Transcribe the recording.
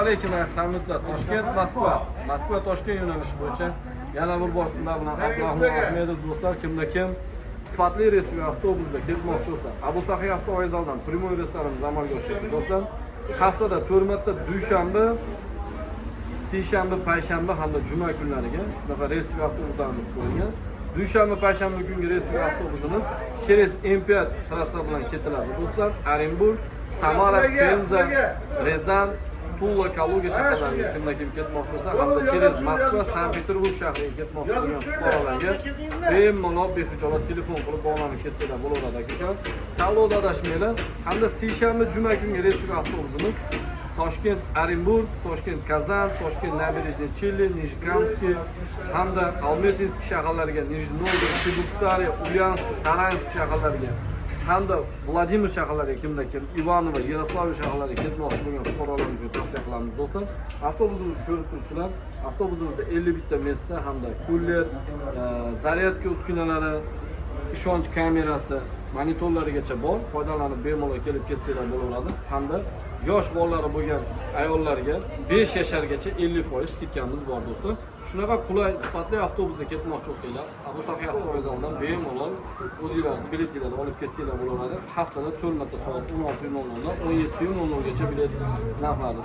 Alaykum assalomlar. Toshkent, Moskva. Moskva Toshkent yo'nalishi bo'yicha yana bir bor sizlar bilan Abdulloh Ahmedov do'stlar, kimda kim sifatli reysiga avtobusda ketmoqchi bo'lsa, Abu Sahiy avtovokzaldan primoy reyslarimiz amalga oshiryapti do'stlar. Haftada 4 marta dushanba, seshanba, payshanba hamda juma kunlariga shunaqa reysiga avtobuslarimiz qo'yilgan. Dushanba, payshanba kungi reysiga avtobusimiz через M5 trassa bilan ketiladi do'stlar. Orenburg, Samara, Penza, Rezan, Tula, Kaluga shaharlariga kimda kim ketmoqchi bo'lsa hamda через Moskva, Sankt-Peterburg shahriga ketmoqchi bo'lgan fuqarolarga bemalol bexijolat telefon qilib bog'lanib ketsanglar bo'laveradi aka. Tanlovda adashmanglar. Hamda seshanba, juma kungi reysiga avtobusimiz Toshkent, Orenburg, Toshkent, Kazan, Toshkent, Nabережный Челны, Nijkamskiy hamda Almetinsk shaharlariga, Nijniy Novgorod, Chebuksariya, Ulyansk, Saransk shaharlariga hamda Vladimir shaharlariga kimda kim, Ivanovo, Yaroslavl shaharlariga ketmoqchi bo'lgan fuqarolarimizga tavsiya qilamiz do'stlar. Avtobusimizni ko'rib turibsizlar. Avtobusimizda 51 ta mesta hamda kuller, zaryadka uskunalari, ishonch kamerasi, monitorlarigacha bor. Foydalanib bemalol kelib ketsanglar bo'laveradi. Hamda yosh bolalari bo'lgan ayollarga 5 yashargacha 50% skidkamiz bor do'stlar. Shunaqa qulay, sifatli avtobusda ketmoqchi bo'lsanglar, Abu Sahiy avtovokzalidan bemalol o'zingizlar biletlarni olib ketsanglar bo'laveradi. Haftada 4 marta soat 16:00 dan 17:00 gacha bilet narxlarni